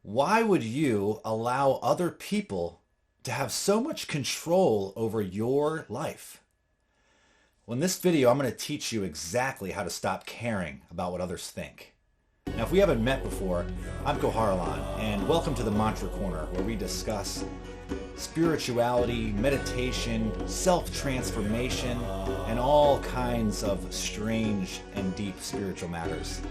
Why would you allow other people to have so much control over your life? Well, in this video, I'm going to teach you exactly how to stop caring about what others think. Now, if we haven't met before, I'm KoHaraLan, and welcome to the Mantra Corner, where we discuss spirituality, meditation, self-transformation, and all kinds of strange and deep spiritual matters.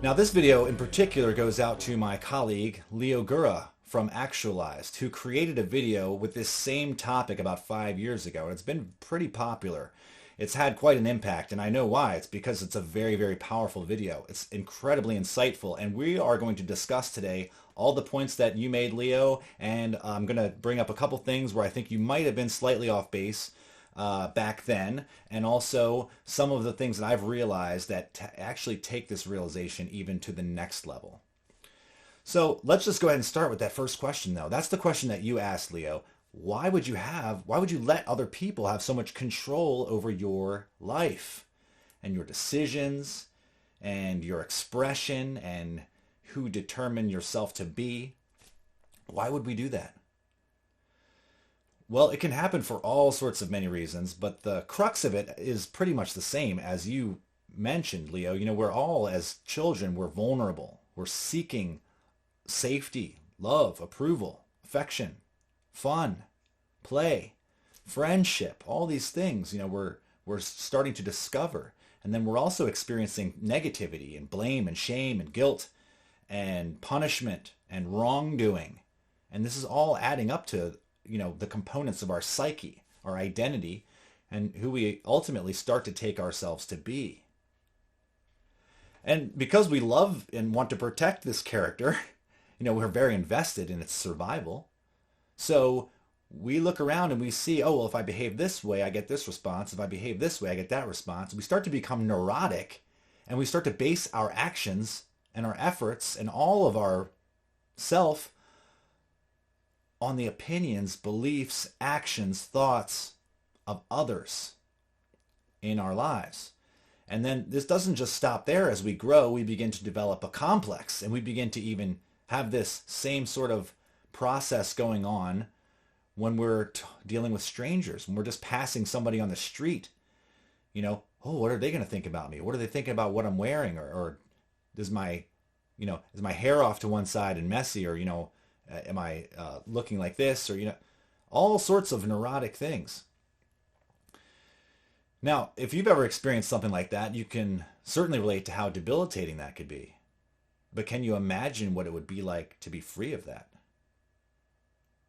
Now, this video in particular goes out to my colleague, Leo Gura from Actualized, who created a video with this same topic about 5 years ago. And it's been pretty popular. It's had quite an impact, and I know why. It's because it's a very, very powerful video. It's incredibly insightful, and we are going to discuss today all the points that you made, Leo, and I'm going to bring up a couple things where I think you might have been slightly off base back then, and also some of the things that I've realized that actually take this realization even to the next level. So let's just go ahead and start with that first question, though. That's the question that you asked, Leo. Why would you let other people have so much control over your life and your decisions and your expression and who determine yourself to be? Why would we do that? Well, it can happen for all sorts of many reasons, but the crux of it is pretty much the same as you mentioned, Leo. You know, we're all, as children, we're vulnerable. We're seeking safety, love, approval, affection, fun, play, friendship, all these things, we're starting to discover. And then we're also experiencing negativity and blame and shame and guilt and punishment and wrongdoing. And this is all adding up to, the components of our psyche, our identity, and who we ultimately start to take ourselves to be. And because we love and want to protect this character, we're very invested in its survival. So we look around and we see, oh, well, if I behave this way, I get this response. If I behave this way, I get that response. We start to become neurotic, and we start to base our actions and our efforts and all of our self on the opinions, beliefs, actions, thoughts of others in our lives. And then this doesn't just stop there. As we grow, we begin to develop a complex, and we begin to even have this same sort of process going on when we're dealing with strangers, when we're just passing somebody on the street. Oh, what are they going to think about me? What are they thinking about what I'm wearing? Or is my hair off to one side and messy? Or, am I looking like this? Or, all sorts of neurotic things. Now, if you've ever experienced something like that, you can certainly relate to how debilitating that could be. But can you imagine what it would be like to be free of that?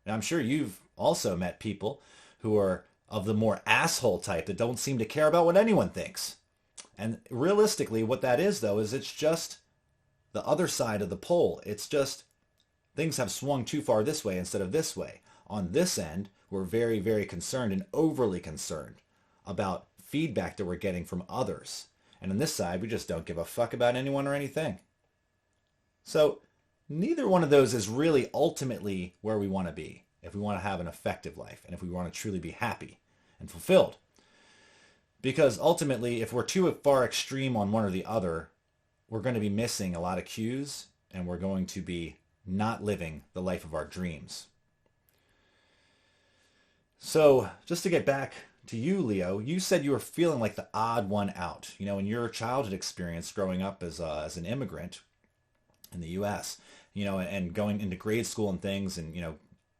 Now, I'm sure you've also met people who are of the more asshole type that don't seem to care about what anyone thinks. And realistically, what that is, though, is it's just the other side of the pole. It's just things have swung too far this way instead of this way. On this end, we're very, very concerned and overly concerned about feedback that we're getting from others. And on this side, we just don't give a fuck about anyone or anything. So neither one of those is really ultimately where we want to be if we want to have an effective life and if we want to truly be happy and fulfilled. Because ultimately, if we're too far extreme on one or the other, we're going to be missing a lot of cues, and we're going to be not living the life of our dreams. So just to get back to you, Leo, you said you were feeling like the odd one out, in your childhood experience growing up as an immigrant in the U.S., and going into grade school and things, and,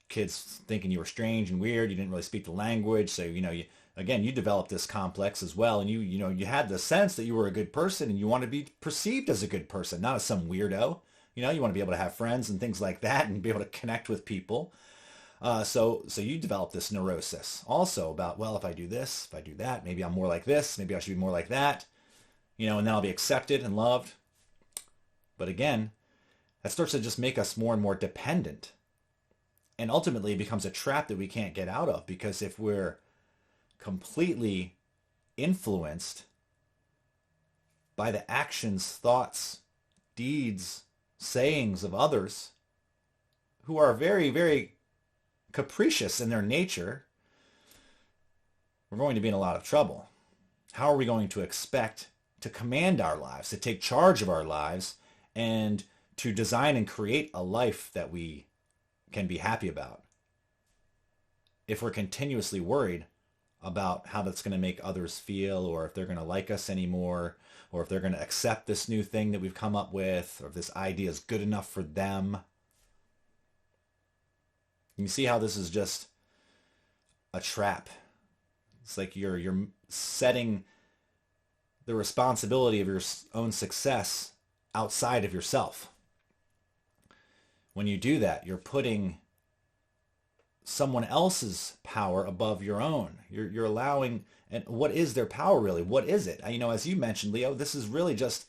kids thinking you were strange and weird. You didn't really speak the language. So, you developed this complex as well. And you had the sense that you were a good person, and you want to be perceived as a good person, not as some weirdo. You want to be able to have friends and things like that and be able to connect with people. So you developed this neurosis also about, well, if I do this, if I do that, maybe I'm more like this, maybe I should be more like that, and then I'll be accepted and loved. But again, that starts to just make us more and more dependent. And ultimately it becomes a trap that we can't get out of, because if we're completely influenced by the actions, thoughts, deeds, sayings of others who are very, very capricious in their nature, we're going to be in a lot of trouble. How are we going to expect to command our lives, to take charge of our lives, and to design and create a life that we can be happy about if we're continuously worried about how that's going to make others feel, or if they're going to like us anymore, or if they're going to accept this new thing that we've come up with, or if this idea is good enough for them. You see how this is just a trap. It's like you're setting the responsibility of your own success outside of yourself. When you do that, you're putting someone else's power above your own. You're allowing, and what is their power really? What is it? As you mentioned, Leo, this is really just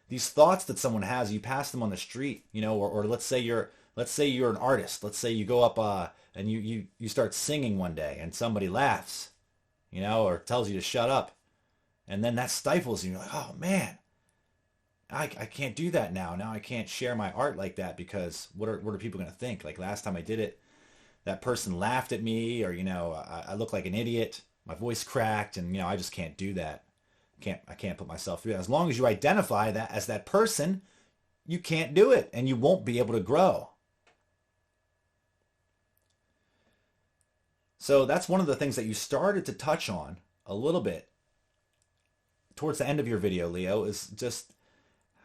these thoughts that someone has. You pass them on the street, or let's say you're an artist. Let's say you go up and you start singing one day and somebody laughs, or tells you to shut up. And then that stifles you. You're like, oh man, I can't do that now. Now I can't share my art like that because what are people going to think? Like last time I did it, that person laughed at me, or, I look like an idiot. My voice cracked, and, I just can't do that. I can't put myself through that. As long as you identify that as that person, you can't do it, and you won't be able to grow. So that's one of the things that you started to touch on a little bit towards the end of your video, Leo, is just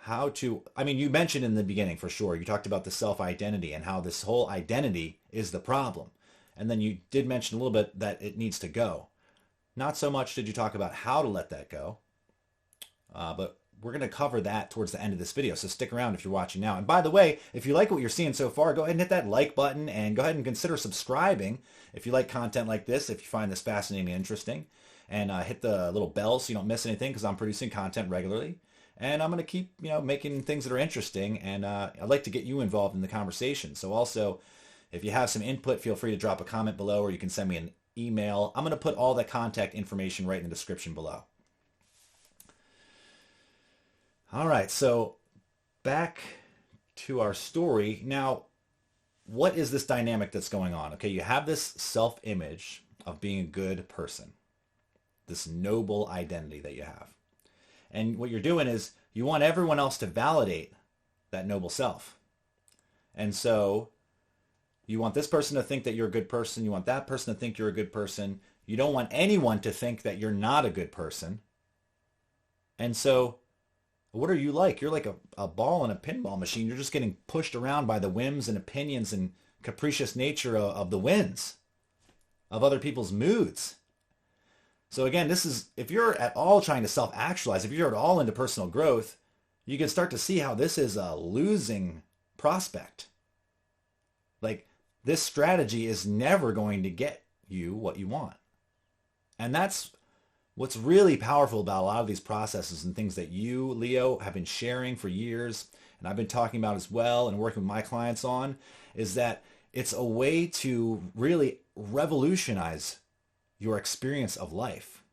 how to, you mentioned in the beginning for sure, you talked about the self-identity and how this whole identity is the problem. And then you did mention a little bit that it needs to go. Not so much did you talk about how to let that go, but we're going to cover that towards the end of this video. So stick around if you're watching now. And by the way, if you like what you're seeing so far, go ahead and hit that like button and go ahead and consider subscribing if you like content like this, if you find this fascinating and interesting. And hit the little bell so you don't miss anything, because I'm producing content regularly. And I'm going to keep, making things that are interesting. And I'd like to get you involved in the conversation. So also, if you have some input, feel free to drop a comment below, or you can send me an email. I'm going to put all the contact information right in the description below. All right, so back to our story. Now, what is this dynamic that's going on? Okay, you have this self-image of being a good person, this noble identity that you have. And what you're doing is you want everyone else to validate that noble self. And so you want this person to think that you're a good person. You want that person to think you're a good person. You don't want anyone to think that you're not a good person. And so what are you like? You're like a ball in a pinball machine. You're just getting pushed around by the whims and opinions and capricious nature of the winds, of other people's moods. So again, this is, if you're at all trying to self-actualize, if you're at all into personal growth, you can start to see how this is a losing prospect. Like, this strategy is never going to get you what you want. And that's what's really powerful about a lot of these processes and things that you, Leo, have been sharing for years, and I've been talking about as well and working with my clients on, is that it's a way to really revolutionize your experience of life.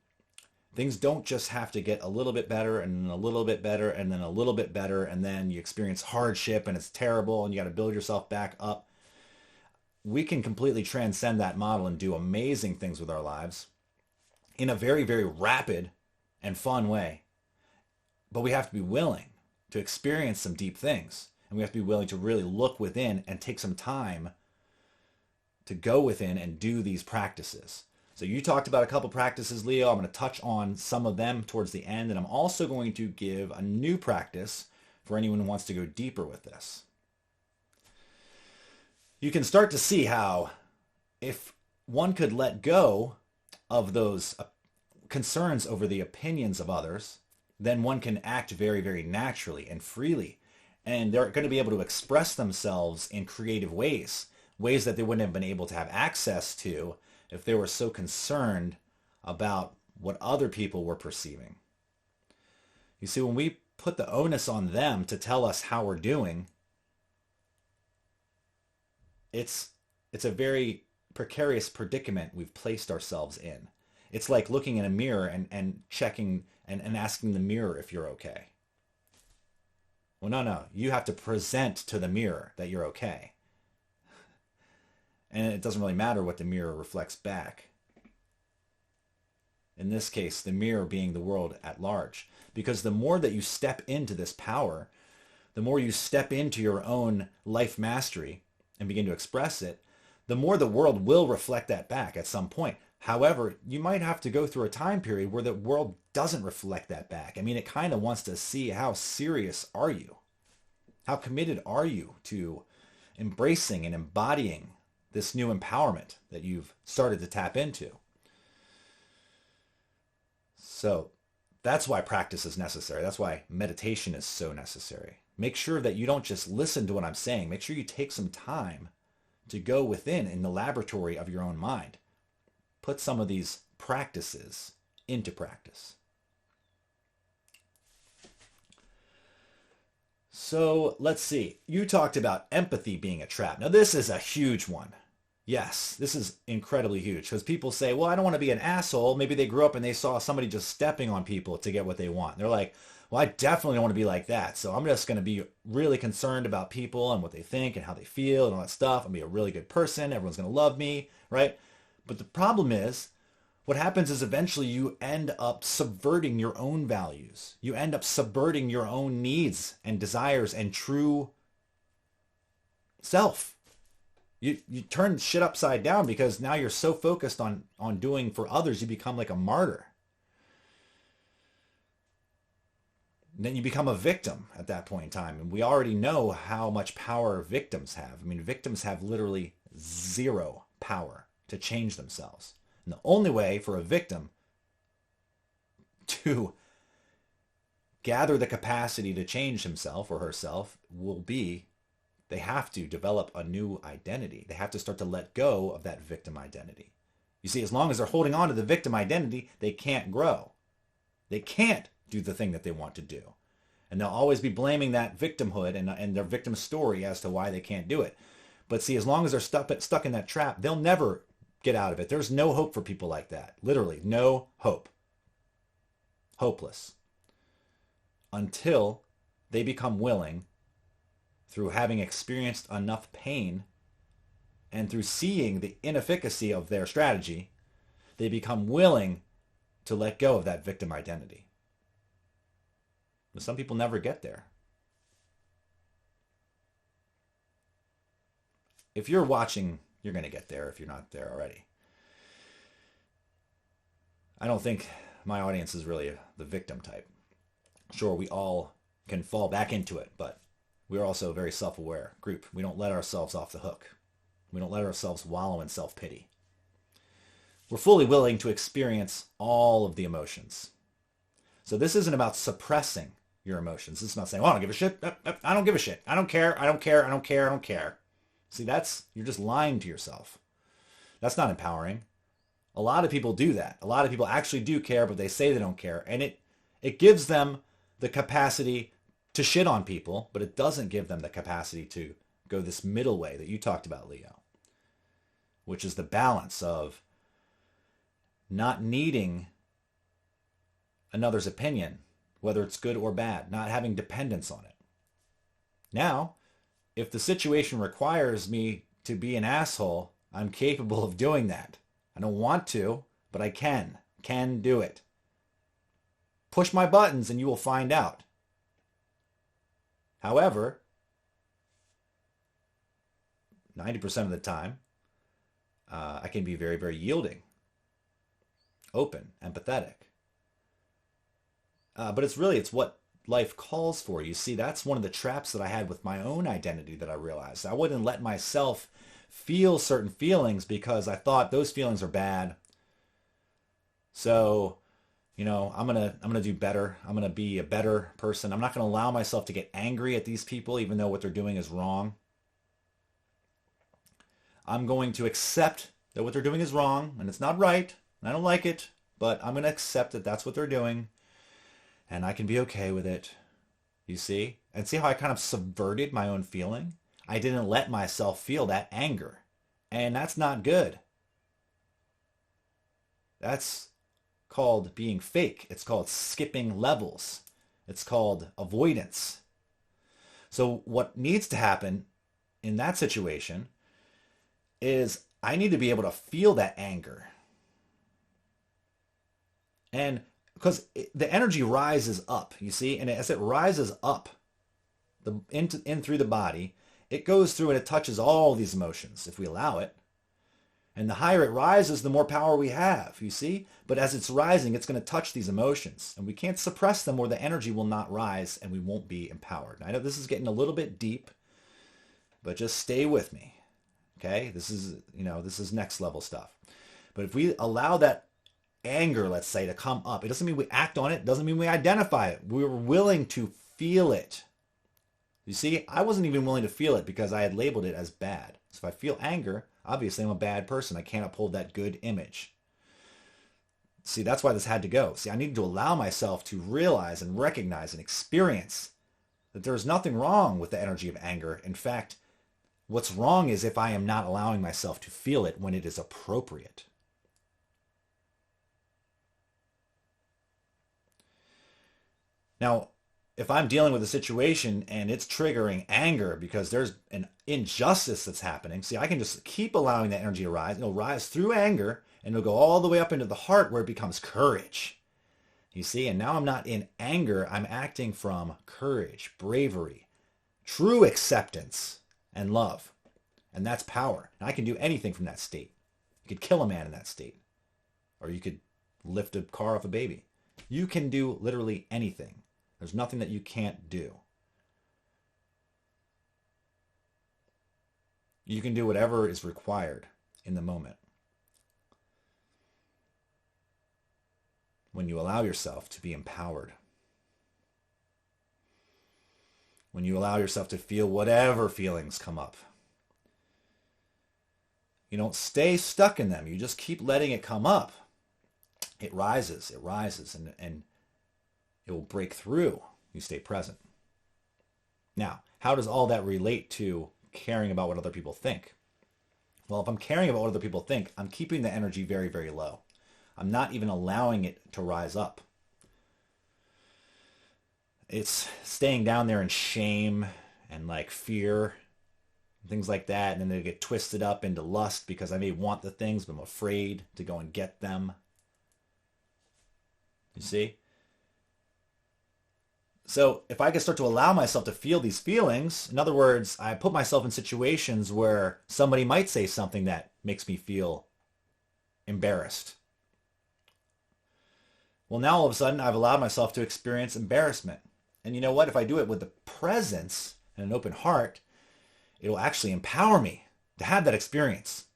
Things don't just have to get a little bit better and then a little bit better and then a little bit better, and then you experience hardship and it's terrible and you got to build yourself back up. We can completely transcend that model and do amazing things with our lives in a very, very rapid and fun way. But we have to be willing to experience some deep things, and we have to be willing to really look within and take some time to go within and do these practices. So you talked about a couple practices, Leo. I'm going to touch on some of them towards the end, and I'm also going to give a new practice for anyone who wants to go deeper with this. You can start to see how if one could let go of those concerns over the opinions of others, then one can act very, very naturally and freely. And they're going to be able to express themselves in creative ways that they wouldn't have been able to have access to if they were so concerned about what other people were perceiving. You see, when we put the onus on them to tell us how we're doing, it's a very precarious predicament we've placed ourselves in. It's like looking in a mirror and checking and asking the mirror if you're okay. Well, no. You have to present to the mirror that you're okay. And it doesn't really matter what the mirror reflects back. In this case, the mirror being the world at large. Because the more that you step into this power, the more you step into your own life mastery and begin to express it, the more the world will reflect that back at some point. However, you might have to go through a time period where the world doesn't reflect that back. I mean, it kind of wants to see how serious are you? How committed are you to embracing and embodying this new empowerment that you've started to tap into? So that's why practice is necessary. That's why meditation is so necessary. Make sure that you don't just listen to what I'm saying. Make sure you take some time to go within in the laboratory of your own mind. Put some of these practices into practice. So let's see. You talked about empathy being a trap. Now this is a huge one. Yes, this is incredibly huge because people say, well, I don't want to be an asshole. Maybe they grew up and they saw somebody just stepping on people to get what they want. They're like, well, I definitely don't want to be like that. So I'm just going to be really concerned about people and what they think and how they feel and all that stuff. I'm going to be a really good person. Everyone's going to love me, right? But the problem is, what happens is eventually you end up subverting your own values. You end up subverting your own needs and desires and true self. You turn shit upside down because now you're so focused on doing for others, you become like a martyr. And then you become a victim at that point in time. And we already know how much power victims have. I mean, victims have literally zero power to change themselves. And the only way for a victim to gather the capacity to change himself or herself will be they have to develop a new identity. They have to start to let go of that victim identity. You see, as long as they're holding on to the victim identity, they can't grow. They can't do the thing that they want to do. And they'll always be blaming that victimhood and their victim story as to why they can't do it. But see, as long as they're stuck in that trap, they'll never get out of it. There's no hope for people like that. Literally, no hope. Hopeless. Until they become willing, through having experienced enough pain and through seeing the inefficacy of their strategy, they become willing to let go of that victim identity. But some people never get there. If you're watching, you're going to get there if you're not there already. I don't think my audience is really the victim type. Sure, we all can fall back into it, but we're also a very self-aware group. We don't let ourselves off the hook. We don't let ourselves wallow in self-pity. We're fully willing to experience all of the emotions. So this isn't about suppressing your emotions. This is not saying, oh, I don't give a shit. I don't give a shit. I don't care. I don't care. I don't care. I don't care. See, you're just lying to yourself. That's not empowering. A lot of people do that. A lot of people actually do care, but they say they don't care. And it gives them the capacity to shit on people, but it doesn't give them the capacity to go this middle way that you talked about, Leo, which is the balance of not needing another's opinion, whether it's good or bad, not having dependence on it. Now, if the situation requires me to be an asshole, I'm capable of doing that. I don't want to, but I can do it. Push my buttons and you will find out. However, 90% of the time, I can be very, very yielding, open, empathetic. But it's what life calls for. You see, that's one of the traps that I had with my own identity that I realized. I wouldn't let myself feel certain feelings because I thought those feelings are bad. So, I'm gonna do better. I'm gonna be a better person. I'm not gonna allow myself to get angry at these people, even though what they're doing is wrong. I'm going to accept that what they're doing is wrong and it's not right. And I don't like it, but I'm gonna accept that that's what they're doing, and I can be okay with it. You see? And see how I kind of subverted my own feeling? I didn't let myself feel that anger, and that's not good. That's called being fake. It's called skipping levels. It's called avoidance. So what needs to happen in that situation is I need to be able to feel that anger. And because the energy rises up, you see, and as it rises up, in through the body, it goes through and it touches all these emotions if we allow it. And the higher it rises, the more power we have, you see? But as it's rising, it's going to touch these emotions. And we can't suppress them or the energy will not rise and we won't be empowered. I know this is getting a little bit deep, but just stay with me. Okay? This is next level stuff. But if we allow that anger, let's say, to come up, it doesn't mean we act on it. It doesn't mean we identify it. We're willing to feel it. You see, I wasn't even willing to feel it because I had labeled it as bad. So if I feel anger, obviously I'm a bad person. I can't uphold that good image. See, that's why this had to go. See, I needed to allow myself to realize and recognize and experience that there's nothing wrong with the energy of anger. In fact, what's wrong is if I am not allowing myself to feel it when it is appropriate. Now, if I'm dealing with a situation and it's triggering anger because there's an injustice that's happening, see, I can just keep allowing that energy to rise. It'll rise through anger and it'll go all the way up into the heart where it becomes courage. You see, and now I'm not in anger. I'm acting from courage, bravery, true acceptance, and love. And that's power. And I can do anything from that state. You could kill a man in that state. Or you could lift a car off a baby. You can do literally anything. There's nothing that you can't do. You can do whatever is required in the moment. When you allow yourself to be empowered. When you allow yourself to feel whatever feelings come up. You don't stay stuck in them. You just keep letting it come up. It rises, and it will break through. You stay present. Now, how does all that relate to caring about what other people think? Well, if I'm caring about what other people think, I'm keeping the energy very, very low. I'm not even allowing it to rise up. It's staying down there in shame and like fear, things like that. And then they get twisted up into lust because I may want the things, but I'm afraid to go and get them. You see? So if I can start to allow myself to feel these feelings, in other words, I put myself in situations where somebody might say something that makes me feel embarrassed. Well, now all of a sudden I've allowed myself to experience embarrassment. And you know what? If I do it with the presence and an open heart, it will actually empower me to have that experience.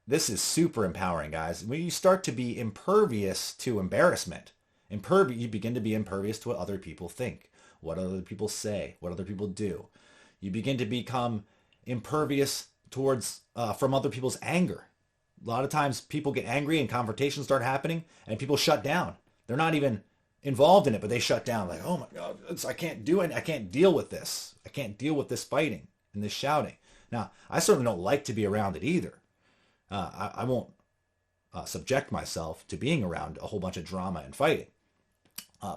This is super empowering, guys. When you start to be impervious to embarrassment, you begin to be impervious to what other people think, what other people say, what other people do. You begin to become impervious towards from other people's anger. A lot of times people get angry and confrontations start happening and people shut down. They're not even involved in it, but they shut down like, oh my God, I can't do it. I can't deal with this. I can't deal with this fighting and this shouting. Now, I certainly don't like to be around it either. I won't subject myself to being around a whole bunch of drama and fighting.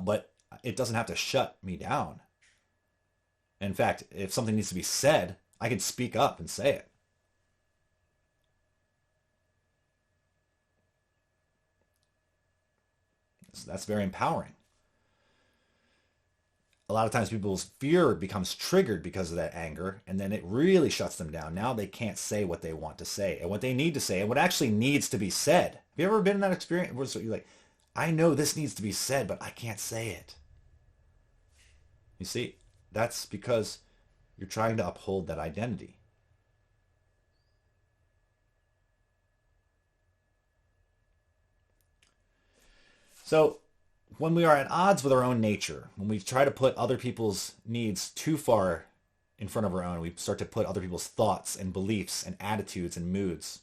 But it doesn't have to shut me down. In fact, if something needs to be said, I can speak up and say it. So that's very empowering. A lot of times people's fear becomes triggered because of that anger, and then it really shuts them down. Now they can't say what they want to say and what they need to say and what actually needs to be said. Have you ever been in that experience where you're like, I know this needs to be said, but I can't say it? You see, that's because you're trying to uphold that identity. So when we are at odds with our own nature, when we try to put other people's needs too far in front of our own, we start to put other people's thoughts and beliefs and attitudes and moods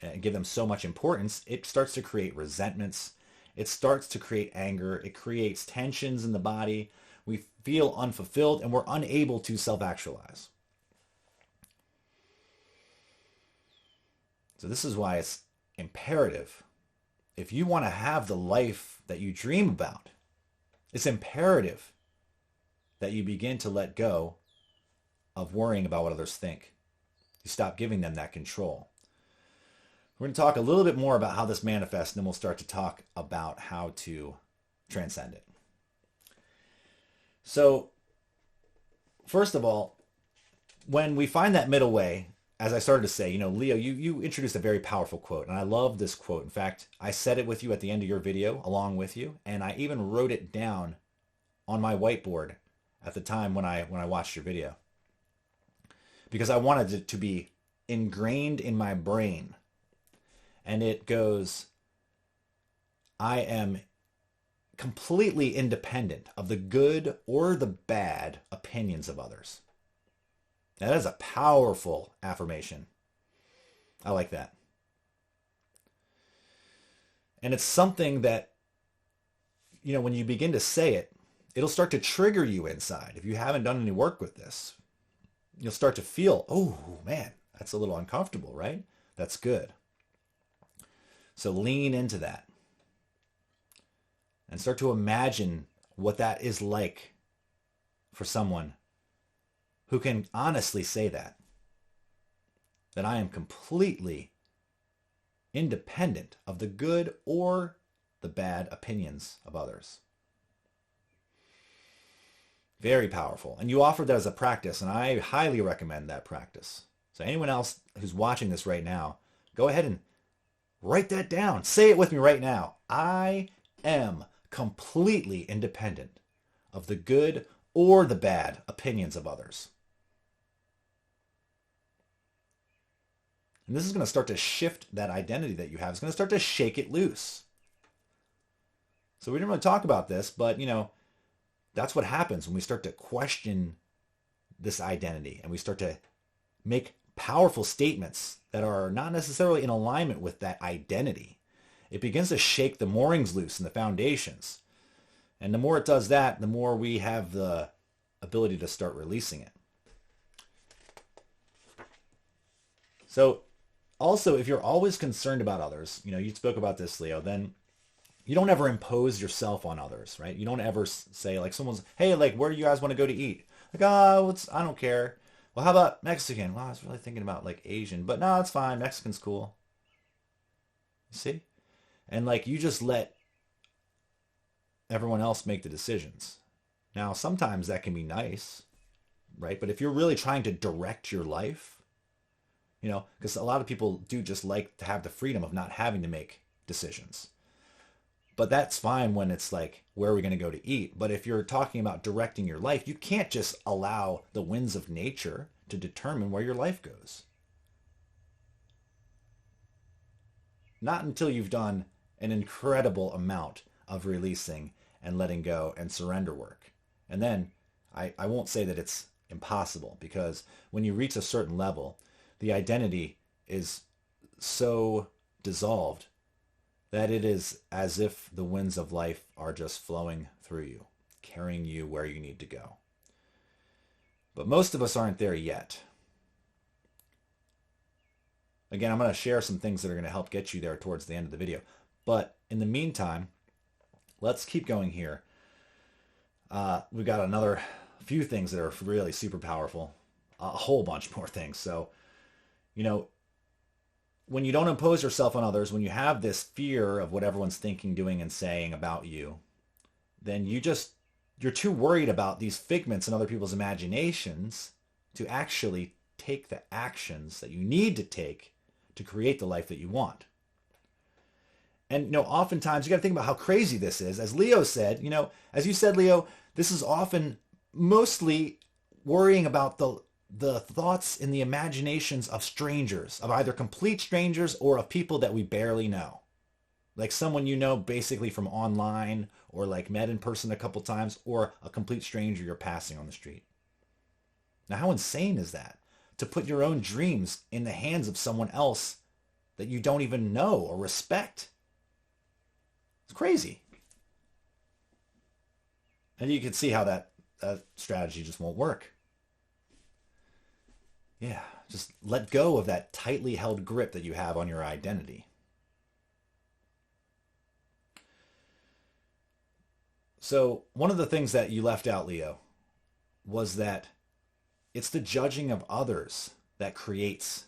and give them so much importance, it starts to create resentments. It starts to create anger. It creates tensions in the body. We feel unfulfilled and we're unable to self-actualize. So this is why it's imperative. If you want to have the life that you dream about, it's imperative that you begin to let go of worrying about what others think. You stop giving them that control. We're going to talk a little bit more about how this manifests, and then we'll start to talk about how to transcend it. So first of all, when we find that middle way, as I started to say, Leo, you introduced a very powerful quote, and I love this quote. In fact, I said it with you at the end of your video, along with you, and I even wrote it down on my whiteboard at the time when I watched your video, because I wanted it to be ingrained in my brain. And it goes, I am completely independent of the good or the bad opinions of others. Now, that is a powerful affirmation. I like that. And it's something that, when you begin to say it, it'll start to trigger you inside. If you haven't done any work with this, you'll start to feel, oh man, that's a little uncomfortable, right? That's good. So lean into that and start to imagine what that is like for someone who can honestly say that I am completely independent of the good or the bad opinions of others. Very powerful. And you offered that as a practice, and I highly recommend that practice. So anyone else who's watching this right now, go ahead and write that down. Say it with me right now. I am completely independent of the good or the bad opinions of others. And this is going to start to shift that identity that you have. It's going to start to shake it loose. So we didn't really talk about this, but that's what happens when we start to question this identity and we start to make powerful statements that are not necessarily in alignment with that identity. It begins to shake the moorings loose and the foundations. And the more it does that, the more we have the ability to start releasing it. So also, if you're always concerned about others, you spoke about this, Leo, then you don't ever impose yourself on others, right? You don't ever say, like, someone's, hey, like, where do you guys want to go to eat? Like, I don't care. Well, how about Mexican? Well, I was really thinking about, like, Asian, but no, it's fine. Mexican's cool. You see? And, like, you just let everyone else make the decisions. Now, sometimes that can be nice, right? But if you're really trying to direct your life, because a lot of people do just like to have the freedom of not having to make decisions. But that's fine when it's like, where are we going to go to eat? But if you're talking about directing your life, you can't just allow the winds of nature to determine where your life goes. Not until you've done an incredible amount of releasing and letting go and surrender work. And then I won't say that it's impossible, because when you reach a certain level, the identity is so dissolved that it is as if the winds of life are just flowing through you, carrying you where you need to go. But most of us aren't there yet. Again, I'm going to share some things that are going to help get you there towards the end of the video. But in the meantime, let's keep going here. We've got another few things that are really super powerful. A whole bunch more things. So, when you don't impose yourself on others, when you have this fear of what everyone's thinking, doing, and saying about you, then you're too worried about these figments in other people's imaginations to actually take the actions that you need to take to create the life that you want. And, oftentimes you got to think about how crazy this is. As Leo said, as you said, Leo, this is often mostly worrying about the thoughts in the imaginations of strangers, of either complete strangers or of people that we barely know. Like someone basically from online, or like met in person a couple times, or a complete stranger you're passing on the street. Now, how insane is that? To put your own dreams in the hands of someone else that you don't even know or respect. It's crazy. And you can see how that strategy just won't work. Yeah, just let go of that tightly held grip that you have on your identity. So one of the things that you left out, Leo, was that it's the judging of others that creates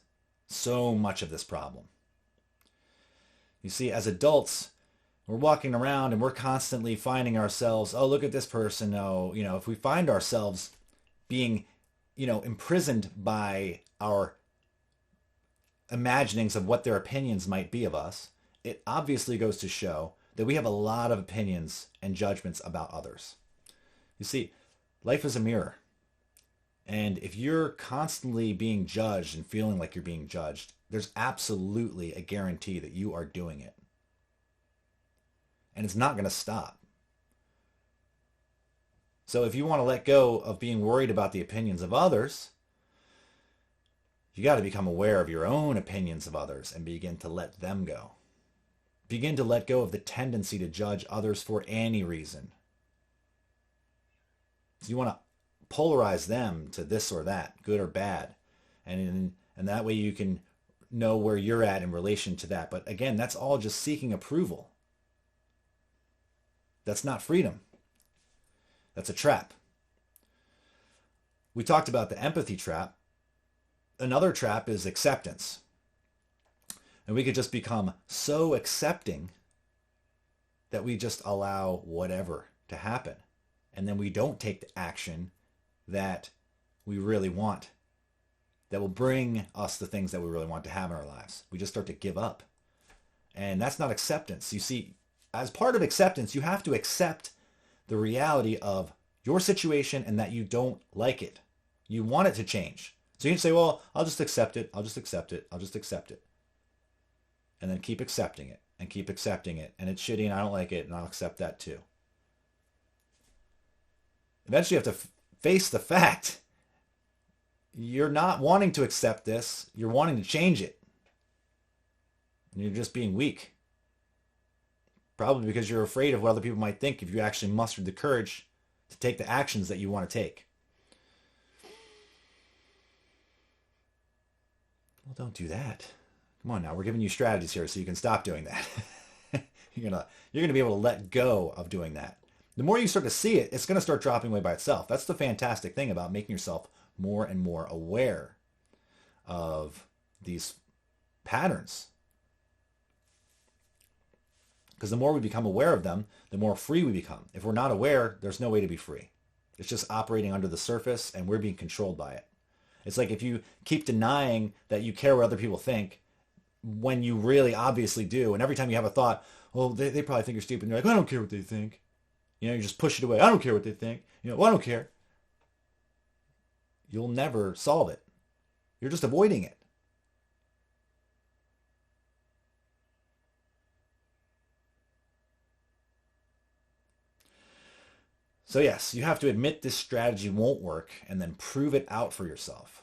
so much of this problem. You see, as adults, we're walking around and we're constantly finding ourselves, oh, look at this person. Oh, if we find ourselves being, imprisoned by our imaginings of what their opinions might be of us, it obviously goes to show that we have a lot of opinions and judgments about others. You see, life is a mirror. And if you're constantly being judged and feeling like you're being judged, there's absolutely a guarantee that you are doing it. And it's not going to stop. So if you want to let go of being worried about the opinions of others, you got to become aware of your own opinions of others and begin to let them go. Begin to let go of the tendency to judge others for any reason. So you want to polarize them to this or that, good or bad. And that way you can know where you're at in relation to that. But again, that's all just seeking approval. That's not freedom. That's a trap. We talked about the empathy trap. Another trap is acceptance. And we could just become so accepting that we just allow whatever to happen. And then we don't take the action that we really want, that will bring us the things that we really want to have in our lives. We just start to give up. And that's not acceptance. You see, as part of acceptance, you have to accept the reality of your situation and that you don't like it. You want it to change. So you can say, well, I'll just accept it. I'll just accept it. I'll just accept it. And then keep accepting it and keep accepting it. And it's shitty and I don't like it and I'll accept that too. Eventually you have to face the fact you're not wanting to accept this. You're wanting to change it. And you're just being weak. Probably because you're afraid of what other people might think if you actually mustered the courage to take the actions that you want to take. Well, don't do that. Come on now, we're giving you strategies here so you can stop doing that. You're gonna be able to let go of doing that. The more you start to see it, it's gonna start dropping away by itself. That's the fantastic thing about making yourself more and more aware of these patterns. Because the more we become aware of them, the more free we become. If we're not aware, there's no way to be free. It's just operating under the surface and we're being controlled by it. It's like if you keep denying that you care what other people think when you really obviously do. And every time you have a thought, oh, they probably think you're stupid. And you're like, I don't care what they think. You just push it away. I don't care what they think. Well, I don't care. You'll never solve it. You're just avoiding it. So yes, you have to admit this strategy won't work and then prove it out for yourself.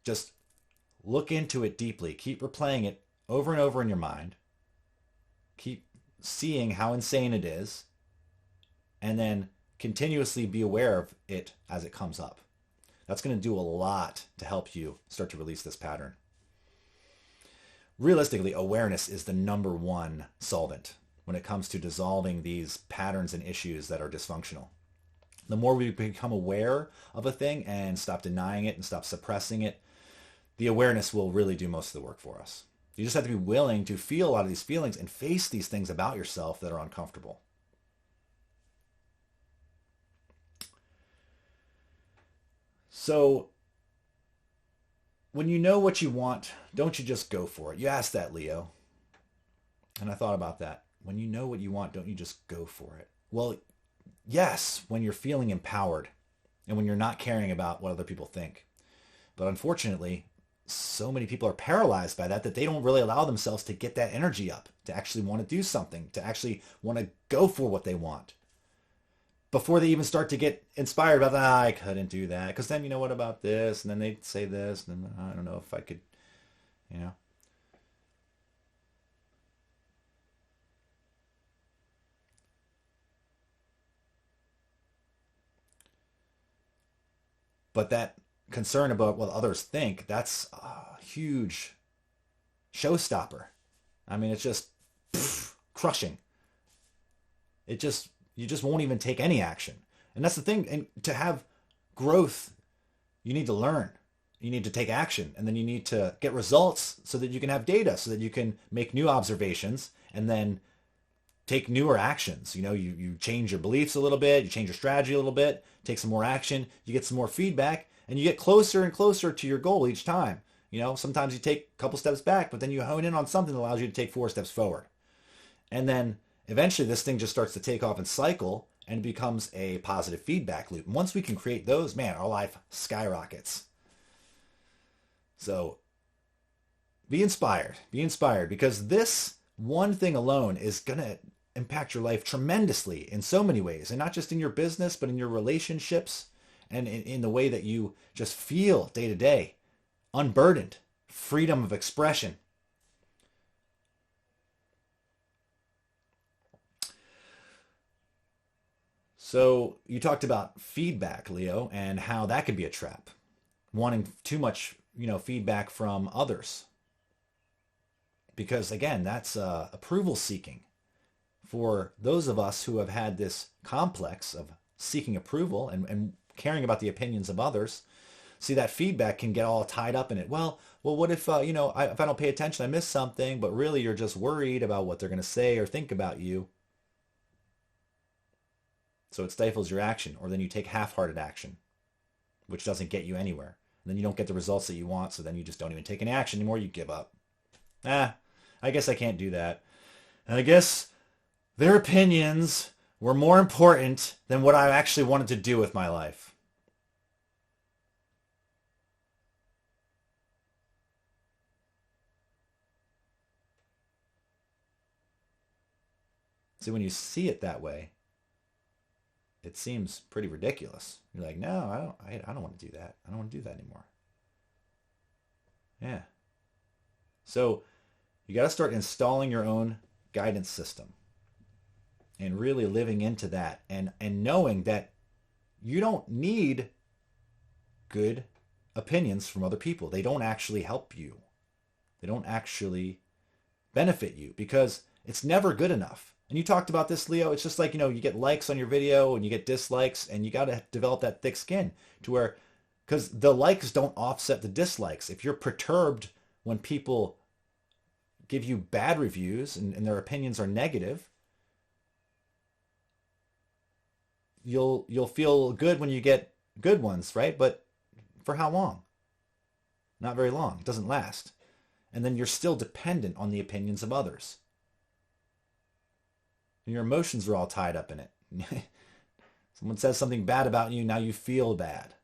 Just look into it deeply. Keep replaying it over and over in your mind. Keep seeing how insane it is. And then continuously be aware of it as it comes up. That's going to do a lot to help you start to release this pattern. Realistically, awareness is the number one solvent when it comes to dissolving these patterns and issues that are dysfunctional. The more we become aware of a thing and stop denying it and stop suppressing it, the awareness will really do most of the work for us. You just have to be willing to feel a lot of these feelings and face these things about yourself that are uncomfortable. So when you know what you want, don't you just go for it? You asked that, Leo. And I thought about that. When you know what you want, don't you just go for it? Well, yes, when you're feeling empowered and when you're not caring about what other people think. But unfortunately, so many people are paralyzed by that they don't really allow themselves to get that energy up, to actually want to do something, to actually want to go for what they want. Before they even start to get inspired about, I couldn't do that. Because then, what about this? And then they say this, and then I don't know if I could, But that concern about what others think, that's a huge showstopper. I mean, it's just crushing. You just won't even take any action. And that's the thing. And to have growth, you need to learn. You need to take action. And then you need to get results so that you can have data, so that you can make new observations and then take newer actions. You change your beliefs a little bit, you change your strategy a little bit, take some more action, you get some more feedback, and you get closer and closer to your goal each time. Sometimes you take a couple steps back, but then you hone in on something that allows you to take 4 steps forward. And then eventually this thing just starts to take off and cycle and becomes a positive feedback loop. And once we can create those, man, our life skyrockets. So be inspired, because this one thing alone is going to impact your life tremendously in so many ways, and not just in your business, but in your relationships and in the way that you just feel day to day, unburdened, freedom of expression. So you talked about feedback, Leo, and how that can be a trap. Wanting too much, feedback from others. Because again, that's approval seeking. For those of us who have had this complex of seeking approval and caring about the opinions of others, see, that feedback can get all tied up in it. Well, what if, if I don't pay attention, I miss something, but really you're just worried about what they're going to say or think about you. So it stifles your action, or then you take half-hearted action, which doesn't get you anywhere. And then you don't get the results that you want, so then you just don't even take any action anymore. You give up. I guess I can't do that. And I guess their opinions were more important than what I actually wanted to do with my life. See, when you see it that way, it seems pretty ridiculous. You're like, no, I don't want to do that. I don't want to do that anymore. Yeah. So you got to start installing your own guidance system and really living into that, and knowing that you don't need good opinions from other people. They don't actually help you. They don't actually benefit you, because it's never good enough. And you talked about this, Leo. It's just like, you get likes on your video and you get dislikes, and you got to develop that thick skin to where, because the likes don't offset the dislikes. If you're perturbed when people give you bad reviews and their opinions are negative, you'll feel good when you get good ones, right? But for how long? Not very long. It doesn't last. And then you're still dependent on the opinions of others. And your emotions are all tied up in it. Someone says something bad about you, now you feel bad.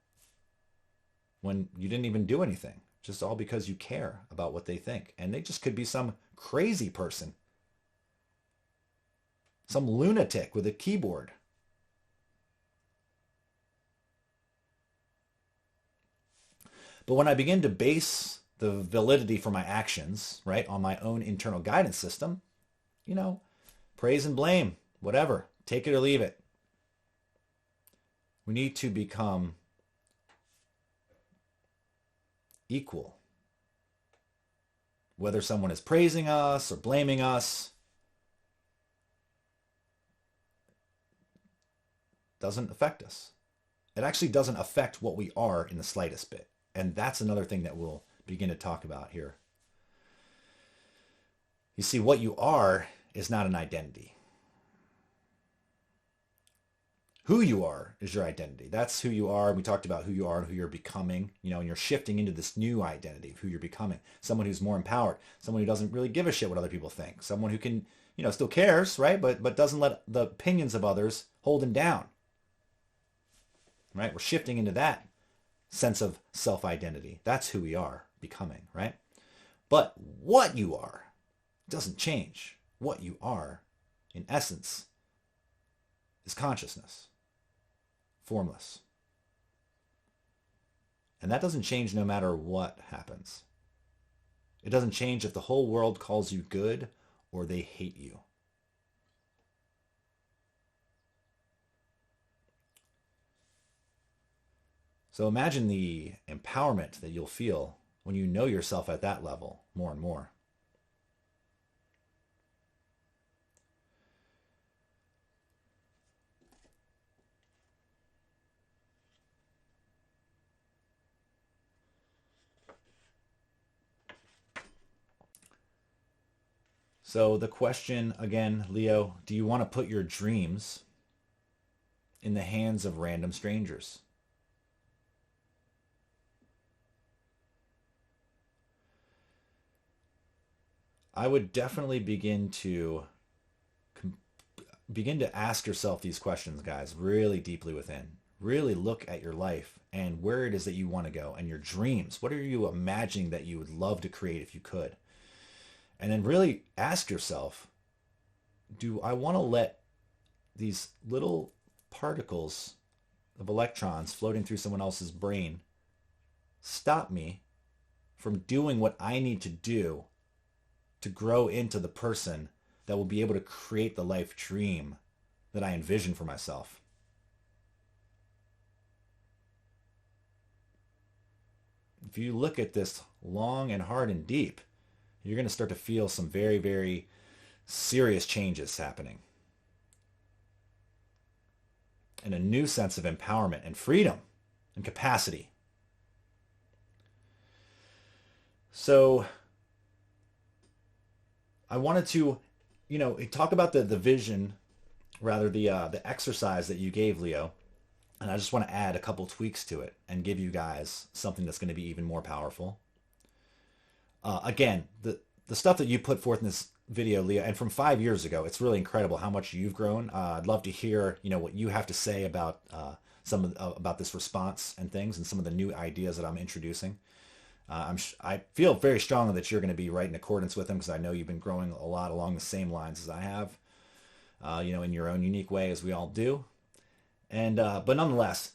When you didn't even do anything. Just all because you care about what they think. And they just could be some crazy person. Some lunatic with a keyboard. But when I begin to base the validity for my actions, right, on my own internal guidance system, praise and blame, whatever, take it or leave it. We need to become equal. Whether someone is praising us or blaming us doesn't affect us. It actually doesn't affect what we are in the slightest bit. And that's another thing that we'll begin to talk about here. You see, what you are is not an identity. Who you are is your identity. That's who you are. We talked about who you are and who you're becoming, and you're shifting into this new identity of who you're becoming. Someone who's more empowered. Someone who doesn't really give a shit what other people think. Someone who can, still cares, right? But doesn't let the opinions of others hold him down. Right? We're shifting into that sense of self-identity. That's who we are becoming, right? But what you are doesn't change. What you are, in essence, is consciousness. Formless. And that doesn't change no matter what happens. It doesn't change if the whole world calls you good or they hate you. So imagine the empowerment that you'll feel when you know yourself at that level more and more. So the question again, Leo, do you want to put your dreams in the hands of random strangers? I would definitely begin to ask yourself these questions, guys, really deeply within. Really look at your life and where it is that you want to go and your dreams. What are you imagining that you would love to create if you could? And then really ask yourself, do I want to let these little particles of electrons floating through someone else's brain stop me from doing what I need to do to grow into the person that will be able to create the life dream that I envision for myself? If you look at this long and hard and deep, you're going to start to feel some very, very serious changes happening. And a new sense of empowerment and freedom and capacity. So I wanted to, talk about the vision, rather the exercise that you gave, Leo. And I just want to add a couple tweaks to it and give you guys something that's going to be even more powerful. Again, the stuff that you put forth in this video, Leo, and from 5 years ago, it's really incredible how much you've grown. I'd love to hear, what you have to say about about this response and things, and some of the new ideas that I'm introducing. I feel very strongly that you're going to be right in accordance with them, because I know you've been growing a lot along the same lines as I have, in your own unique way, as we all do. And but nonetheless,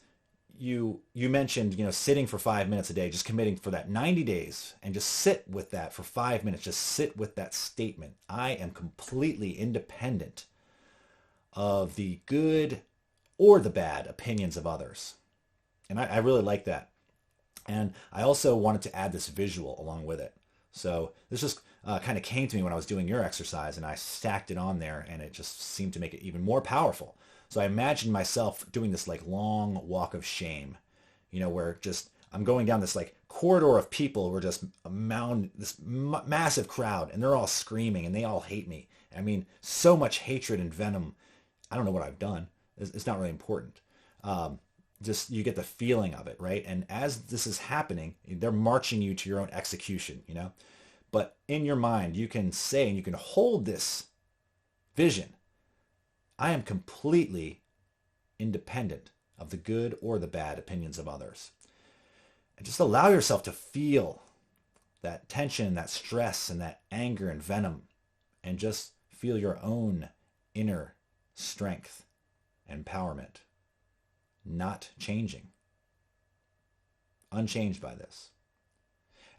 you mentioned, sitting for 5 minutes a day, just committing for that 90 days, and just sit with that for 5 minutes. Just sit with that statement. I am completely independent of the good or the bad opinions of others. And I really like that. And I also wanted to add this visual along with it. So this just kind of came to me when I was doing your exercise, and I stacked it on there, and it just seemed to make it even more powerful. So I imagined myself doing this like long walk of shame, where just I'm going down this like corridor of people who are just this massive crowd, and they're all screaming and they all hate me. I mean, so much hatred and venom. I don't know what I've done. It's not really important. Just you get the feeling of it, right? And as this is happening, they're marching you to your own execution, But in your mind, you can say, and you can hold this vision: I am completely independent of the good or the bad opinions of others. And just allow yourself to feel that tension, that stress, and that anger and venom, and just feel your own inner strength and empowerment, not changing, unchanged by this.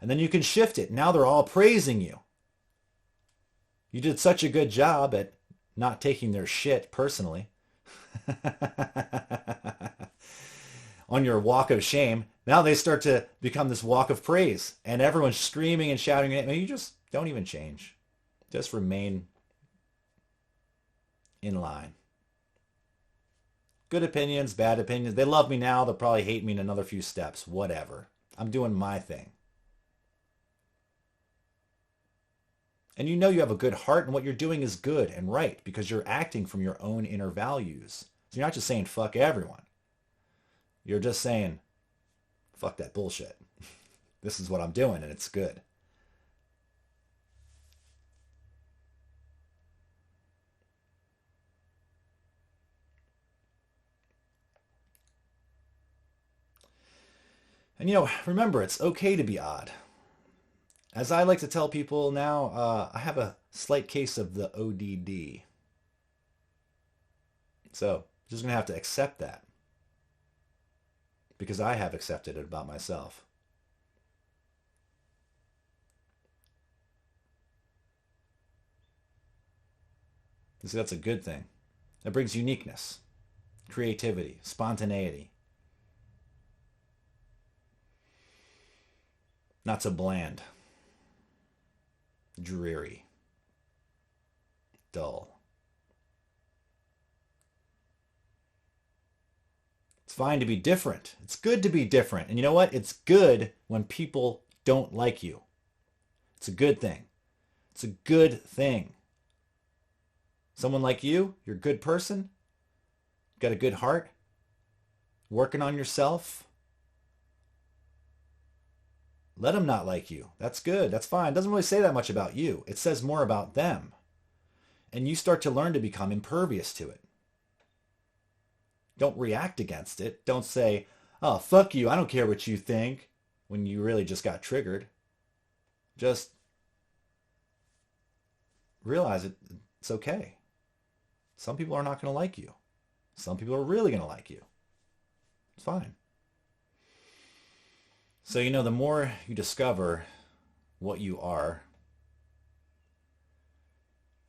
And then you can shift it. Now they're all praising you. You did such a good job at not taking their shit personally on your walk of shame. Now they start to become this walk of praise, and everyone's screaming and shouting at me. You just don't even change. Just remain in line. Good opinions, bad opinions. They love me now. They'll probably hate me in another few steps. Whatever. I'm doing my thing. And you have a good heart, and what you're doing is good and right, because you're acting from your own inner values. So you're not just saying fuck everyone. You're just saying fuck that bullshit. This is what I'm doing, and it's good. And remember, it's okay to be odd. As I like to tell people now, I have a slight case of the ODD. So, just going to have to accept that, because I have accepted it about myself. You see, that's a good thing. That brings uniqueness, creativity, spontaneity. Not so bland, dreary, dull. It's fine to be different. It's good to be different. And you know what? It's good when people don't like you. It's a good thing. It's a good thing Someone like you're a good person, got a good heart, working on yourself. Let them not like you. That's good. That's fine. It doesn't really say that much about you. It says more about them. And you start to learn to become impervious to it. Don't react against it. Don't say, oh, fuck you. I don't care what you think, when you really just got triggered. Just realize it's okay. Some people are not going to like you. Some people are really going to like you. It's fine. So, the more you discover what you are,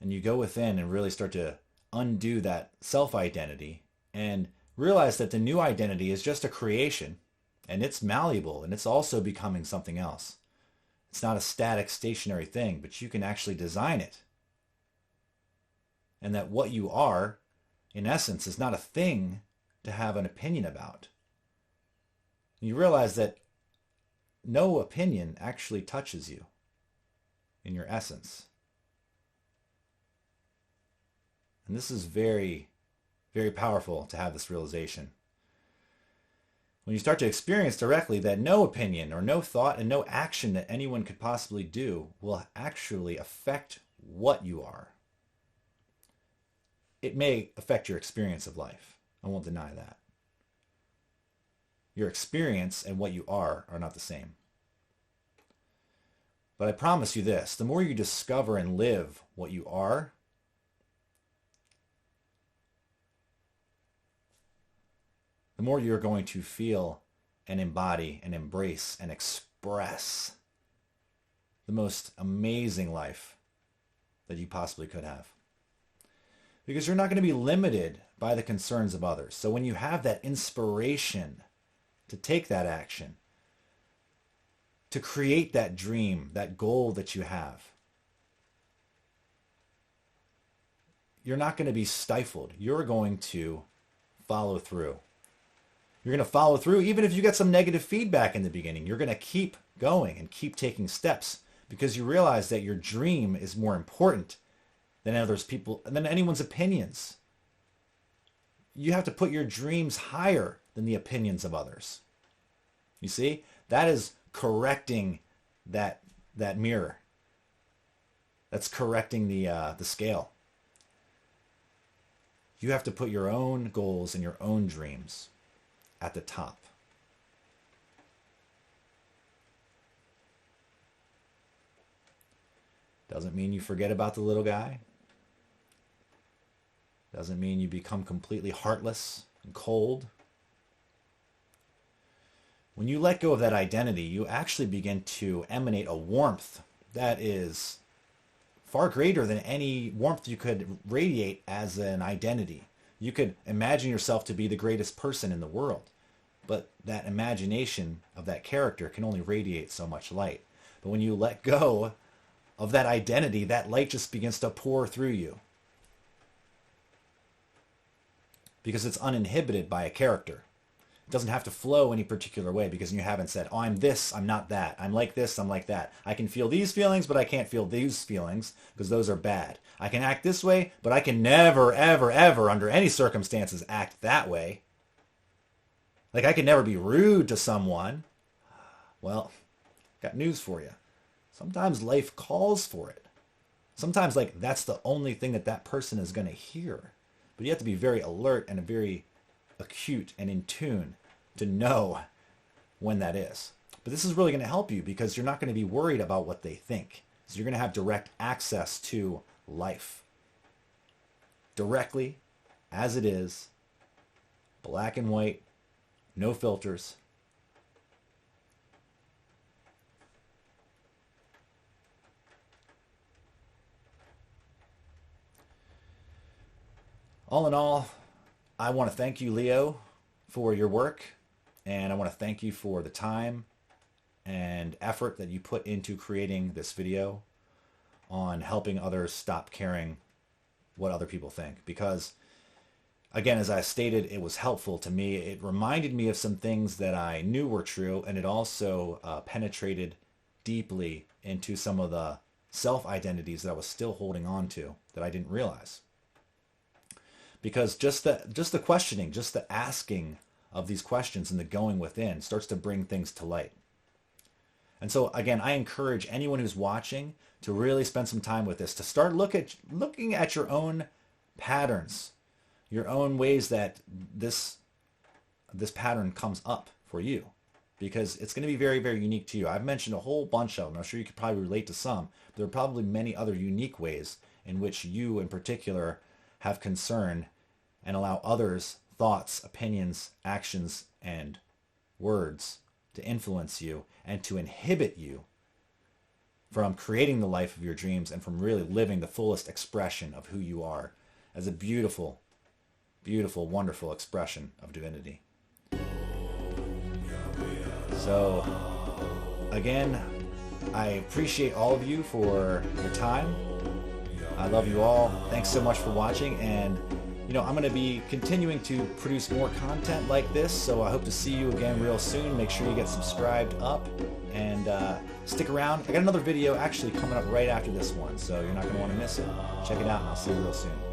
and you go within and really start to undo that self-identity and realize that the new identity is just a creation, and it's malleable, and it's also becoming something else. It's not a static, stationary thing, but you can actually design it. And that what you are, in essence, is not a thing to have an opinion about. You realize that no opinion actually touches you in your essence. And this is very, very powerful to have this realization. When you start to experience directly that no opinion or no thought and no action that anyone could possibly do will actually affect what you are. It may affect your experience of life. I won't deny that. Your experience and what you are not the same. But I promise you this, the more you discover and live what you are, the more you're going to feel and embody and embrace and express the most amazing life that you possibly could have. Because you're not going to be limited by the concerns of others. So when you have that inspiration to take that action, to create that dream, that goal that you have, you're not going to be stifled. You're going to follow through. You're going to follow through even if you get some negative feedback in the beginning. You're going to keep going and keep taking steps because you realize that your dream is more important than than anyone's opinions. You have to put your dreams higher than the opinions of others. You see? That is correcting that mirror. That's correcting the scale. You have to put your own goals and your own dreams at the top. Doesn't mean you forget about the little guy. Doesn't mean you become completely heartless and cold. When you let go of that identity, you actually begin to emanate a warmth that is far greater than any warmth you could radiate as an identity. You could imagine yourself to be the greatest person in the world, but that imagination of that character can only radiate so much light. But when you let go of that identity, that light just begins to pour through you. Because it's uninhibited by a character. It doesn't have to flow any particular way because you haven't said, oh, I'm this, I'm not that. I'm like this, I'm like that. I can feel these feelings, but I can't feel these feelings because those are bad. I can act this way, but I can never, ever, ever, under any circumstances, act that way. Like I can never be rude to someone. Well, got news for you. Sometimes life calls for it. Sometimes that's the only thing that person is going to hear. But you have to be very alert and very acute and in tune to know when that is. But this is really going to help you because you're not going to be worried about what they think. So you're going to have direct access to life. Directly, as it is, black and white, no filters. All in all, I want to thank you, Leo, for your work. And I want to thank you for the time and effort that you put into creating this video on helping others stop caring what other people think. Because, again, as I stated, it was helpful to me. It reminded me of some things that I knew were true, and it also penetrated deeply into some of the self-identities that I was still holding on to that I didn't realize. because just the questioning, just the asking of these questions and the going within starts to bring things to light. And so again, I encourage anyone who's watching to really spend some time with this, to start looking at your own patterns, your own ways that this pattern comes up for you, because it's going to be very, very unique to you. I've mentioned a whole bunch of them. I'm sure you could probably relate to some. There are probably many other unique ways in which you in particular have concern and allow others' thoughts, opinions, actions, and words to influence you and to inhibit you from creating the life of your dreams and from really living the fullest expression of who you are as a beautiful, beautiful, wonderful expression of divinity. So, again, I appreciate all of you for your time. I love you all. Thanks so much for watching, and I'm going to be continuing to produce more content like this, so I hope to see you again real soon. Make sure you get subscribed up and stick around. I got another video actually coming up right after this one, so you're not going to want to miss it. Check it out, and I'll see you real soon.